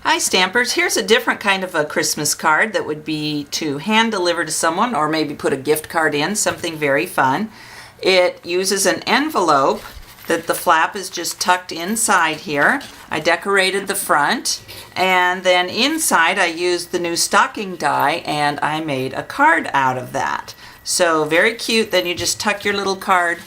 Hi Stampers, here's a different kind of a Christmas card that would be to hand deliver to someone or maybe put a gift card in, something very fun. It uses an envelope that the flap is just tucked inside here. I decorated the front, and then inside I used the new stocking die and I made a card out of that. So very cute. Then you just tuck your little card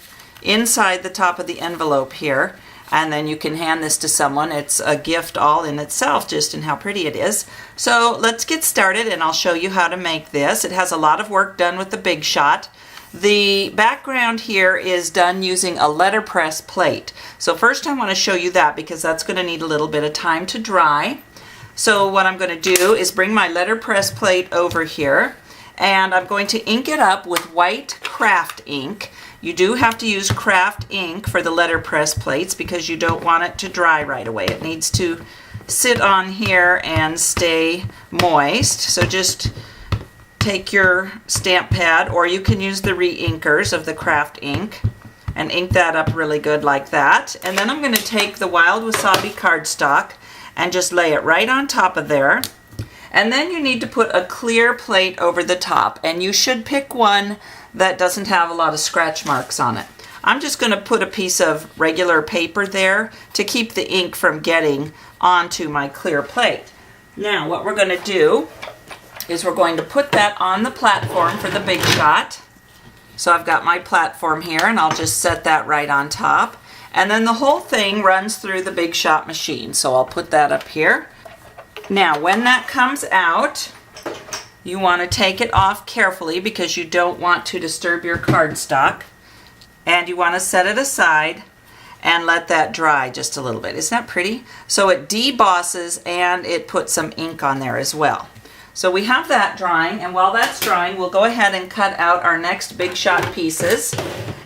inside the top of the envelope here, and then you can hand this to someone. It's a gift all in itself, just in how pretty it is. So let's get started and I'll show you how to make this. It has a lot of work done with the Big Shot. The background here is done using a letterpress plate. So first I want to show you that because that's going to need a little bit of time to dry. So what I'm going to do is bring my letterpress plate over here, and I'm going to ink it up with white craft ink. You do have to use craft ink for the letterpress plates because you don't want it to dry right away. It needs to sit on here and stay moist. So just take your stamp pad, or you can use the re-inkers of the craft ink and ink that up really good like that. And then I'm going to take the Wild Wasabi cardstock and just lay it right on top of there. And then you need to put a clear plate over the top, and you should pick one that doesn't have a lot of scratch marks on it. I'm just going to put a piece of regular paper there to keep the ink from getting onto my clear plate. Now what we're going to do is we're going to put that on the platform for the Big Shot. So I've got my platform here, and I'll just set that right on top. And then the whole thing runs through the Big Shot machine. So I'll put that up here. Now when that comes out, you want to take it off carefully because you don't want to disturb your cardstock. And you want to set it aside and let that dry just a little bit. Isn't that pretty? So it debosses and it puts some ink on there as well. So we have that drying, and while that's drying, we'll go ahead and cut out our next Big Shot pieces.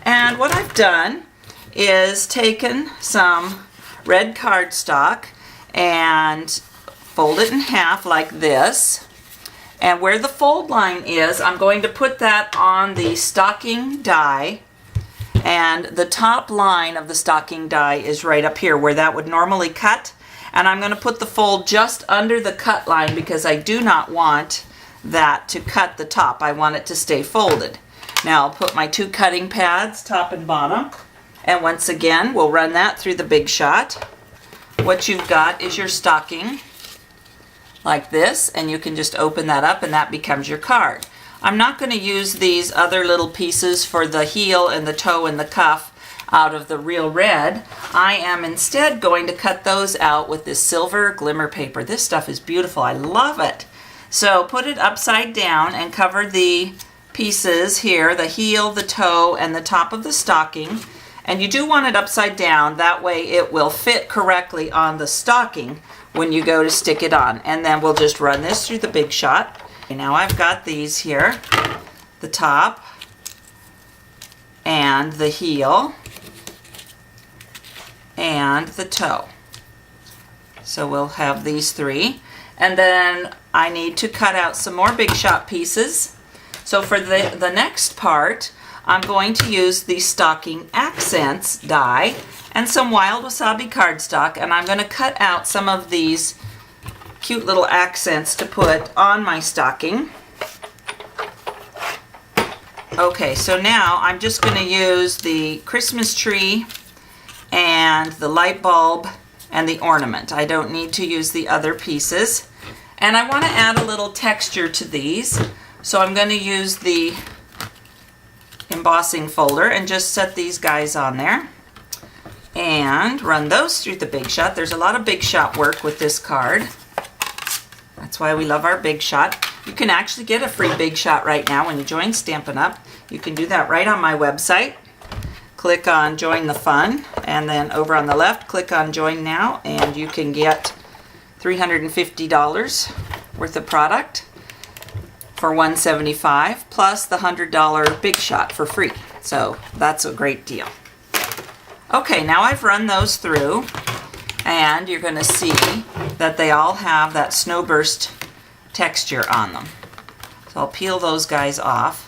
And what I've done is taken some red cardstock and fold it in half like this. And where the fold line is, I'm going to put that on the stocking die, and the top line of the stocking die is right up here where that would normally cut. And I'm going to put the fold just under the cut line because I do not want that to cut the top. I want it to stay folded. Now I'll put my two cutting pads, top and bottom, and once again we'll run that through the Big Shot. What you've got is your stocking like this, and you can just open that up and that becomes your card. I'm not going to use these other little pieces for the heel and the toe and the cuff out of the real red. I am instead going to cut those out with this silver glimmer paper. This stuff is beautiful. I love it. So put it upside down and cover the pieces here, the heel, the toe, and the top of the stocking. And you do want it upside down. That way it will fit correctly on the stocking when you go to stick it on. And then we'll just run this through the Big Shot. Okay, now I've got these here, the top and the heel and the toe. So we'll have these three. And then I need to cut out some more Big Shot pieces. So for the next part, I'm going to use the stocking accents die and some Wild Wasabi cardstock, and I'm going to cut out some of these cute little accents to put on my stocking. Okay, so now I'm just going to use the Christmas tree and the light bulb and the ornament. I don't need to use the other pieces. And I want to add a little texture to these, so I'm going to use the embossing folder and just set these guys on there and run those through the Big Shot. There's a lot of Big Shot work with this card. That's why we love our Big Shot. You can actually get a free Big Shot right now when you join Stampin' Up. You can do that right on my website. Click on Join the Fun, and then over on the left click on Join Now, and you can get $350 worth of product for $175 plus the $100 Big Shot for free. So that's a great deal. Okay, now I've run those through, and you're going to see that they all have that snowburst texture on them. So I'll peel those guys off.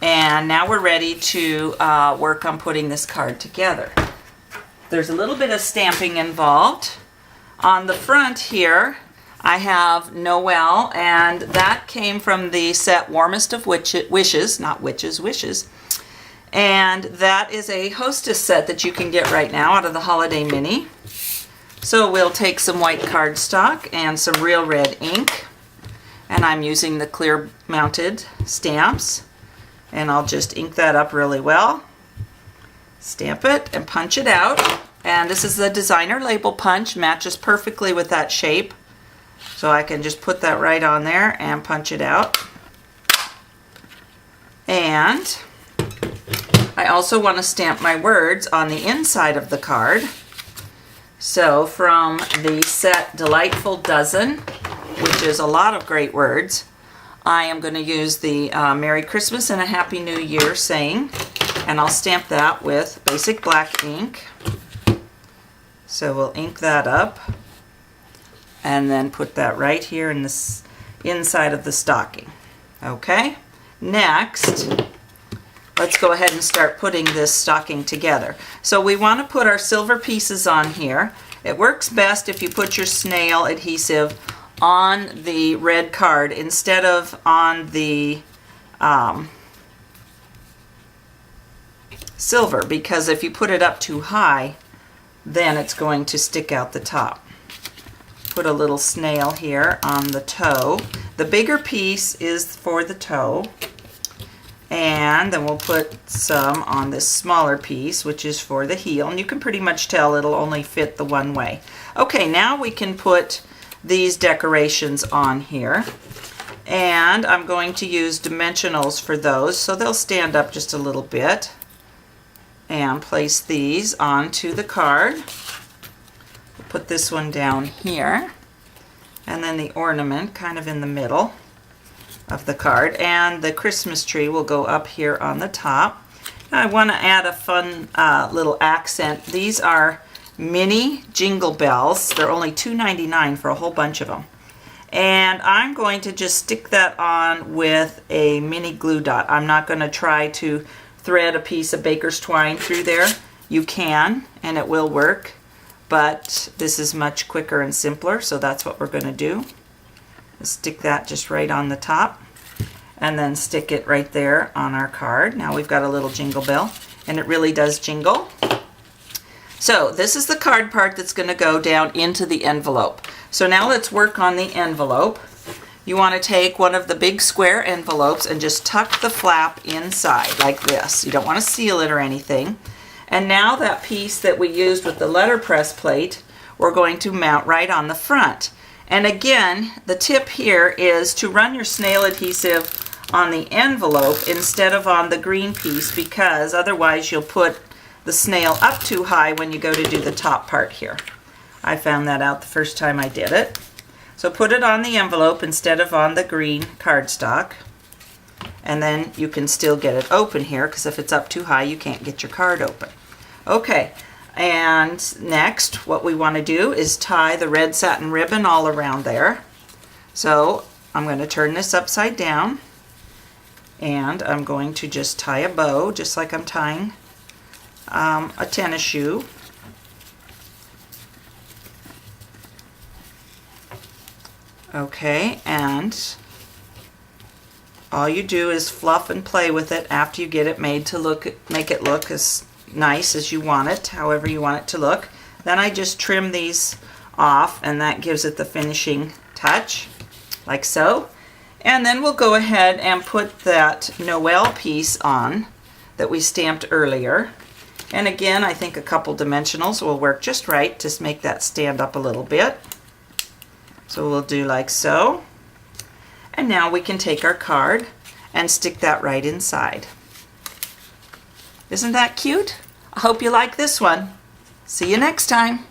And now we're ready to work on putting this card together. There's a little bit of stamping involved. On the front here, I have Noel, and that came from the set Warmest of Wishes, not Witches, Wishes. And that is a hostess set that you can get right now out of the Holiday Mini. So we'll take some white cardstock and some real red ink, and I'm using the clear mounted stamps, and I'll just ink that up really well, stamp it and punch it out. And this is the designer label punch, matches perfectly with that shape. So I can just put that right on there and punch it out. And I also want to stamp my words on the inside of the card. So from the set Delightful Dozen, which is a lot of great words, I am going to use the Merry Christmas and a Happy New Year saying, and I'll stamp that with basic black ink. So we'll ink that up and then put that right here in this inside of the stocking. Okay, next let's go ahead and start putting this stocking together. So we want to put our silver pieces on here. It works best if you put your snail adhesive on the red card instead of on the silver, because if you put it up too high, then it's going to stick out the top. Put a little snail here on the toe. The bigger piece is for the toe, and then we'll put some on this smaller piece, which is for the heel, and you can pretty much tell it'll only fit the one way. Okay, now we can put these decorations on here, and I'm going to use dimensionals for those so they'll stand up just a little bit, and place these onto the card. Put this one down here, and then the ornament kind of in the middle of the card, and the Christmas tree will go up here on the top. I want to add a fun little accent. These are mini jingle bells. They're only $2.99 for a whole bunch of them. And I'm going to just stick that on with a mini glue dot. I'm not going to try to thread a piece of baker's twine through there. You can, and it will work, but this is much quicker and simpler, so that's what we're going to do. Stick that just right on the top, and then stick it right there on our card. Now we've got a little jingle bell, and it really does jingle. So this is the card part that's going to go down into the envelope. So now let's work on the envelope. You want to take one of the big square envelopes and just tuck the flap inside like this. You don't want to seal it or anything. And now that piece that we used with the letterpress plate, we're going to mount right on the front. And again, the tip here is to run your snail adhesive on the envelope instead of on the green piece, because otherwise you'll put the snail up too high when you go to do the top part here. I found that out the first time I did it. So put it on the envelope instead of on the green cardstock, and then you can still get it open here, because if it's up too high you can't get your card open. Okay, and next what we want to do is tie the red satin ribbon all around there. So I'm going to turn this upside down, and I'm going to just tie a bow just like I'm tying a tennis shoe. Okay, and all you do is fluff and play with it after you get it made to make it look as nice as you want it, however you want it to look. Then I just trim these off, and that gives it the finishing touch, like so. And then we'll go ahead and put that Noel piece on that we stamped earlier. And again, I think a couple dimensionals will work just right to make that stand up a little bit. So we'll do like so. And now we can take our card and stick that right inside. Isn't that cute? I hope you like this one. See you next time.